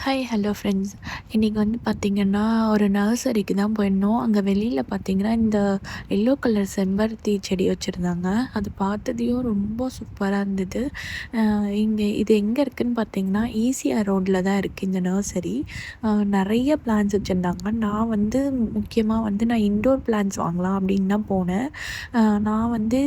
Hi hello friends. இன்றைக்கி வந்து பார்த்திங்கன்னா ஒரு நர்சரிக்கு தான் போயிருந்தோம். அங்கே வெளியில் பார்த்திங்கன்னா இந்த எல்லோ கலர் செம்பருத்தி செடி வச்சுருந்தாங்க. அது பார்த்ததையும் ரொம்ப சூப்பராக இருந்தது. இங்கே இது எங்கே இருக்குதுன்னு பார்த்திங்கன்னா ஈசிஆர் ரோட்டில் தான் இருக்குது இந்த நர்சரி. நிறைய பிளான்ஸ் வச்சுருந்தாங்க. நான் வந்து முக்கியமாக வந்து நான் இன்டோர் பிளான்ஸ் வாங்கலாம் அப்படின்னு தான் போனேன். நான் வந்து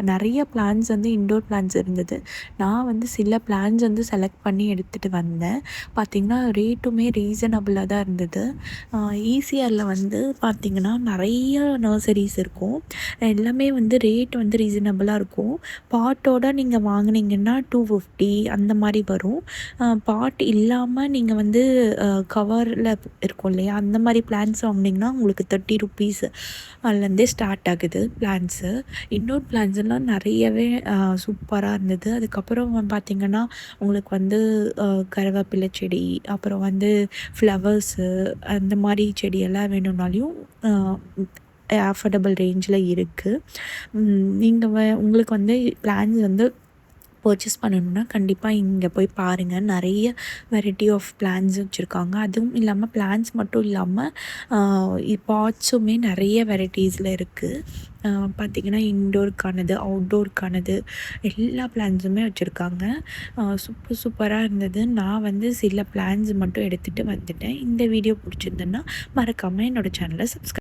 நிறைய பிளான்ஸ் வந்து இன்டோர் பிளான்ஸ் இருந்தது. நான் வந்து சில பிளான்ஸ் வந்து செலக்ட் பண்ணி எடுத்துகிட்டு வந்தேன். பார்த்திங்கன்னா ரேட்டுமே ரீசனபிளாக தான் இருந்தது. ஈசிஆரில் வந்து பார்த்திங்கன்னா நிறைய நர்சரிஸ் இருக்கும். எல்லாமே வந்து ரேட் வந்து ரீசனபிளாக இருக்கும். பாட்டோடு நீங்கள் வாங்கினீங்கன்னா 250 அந்த மாதிரி வரும். பாட் இல்லாமல் நீங்கள் வந்து கவரில் இருக்கும் இல்லையா, அந்த மாதிரி பிளான்ஸ் வாங்கினீங்கன்னா உங்களுக்கு 30 ருப்பீஸ் அதுலேருந்தே ஸ்டார்ட் ஆகுது பிளான்ஸு. இன்டோர் பிளான்ஸ்லாம் நிறையவே சூப்பராக இருந்தது. அதுக்கப்புறம் பார்த்திங்கன்னா உங்களுக்கு வந்து கருவேப்பிலை செடி, அப்புறம் வந்து ஃப்ளவர்ஸு அந்த மாதிரி செடியெல்லாம் வேணும்னாலையும் அஃபோர்டபுள் ரேஞ்சில் இருக்குது. நீங்கள் உங்களுக்கு வந்து பிளான்ஸ் வந்து பர்ச்சேஸ் பண்ணணுன்னா கண்டிப்பாக இங்கே போய் பாருங்கள். நிறைய வெரைட்டி ஆஃப் பிளான்ஸ் வச்சுருக்காங்க. அதுவும் இல்லாமல் பிளான்ஸ் மட்டும் இல்லாமல் பாட்ஸுமே நிறைய வெரைட்டிஸில் இருக்குது. பார்த்திங்கன்னா இன்டோருக்கானது, அவுட்டோருக்கானது எல்லா பிளான்ஸுமே வச்சுருக்காங்க. சூப்பராக இருந்தது. நான் வந்து சில பிளான்ஸ் மட்டும் எடுத்துகிட்டு வந்துட்டேன். இந்த வீடியோ பிடிச்சிருந்ததுன்னா மறக்காமல் என்னோடய சேனலை சப்ஸ்கிரைப்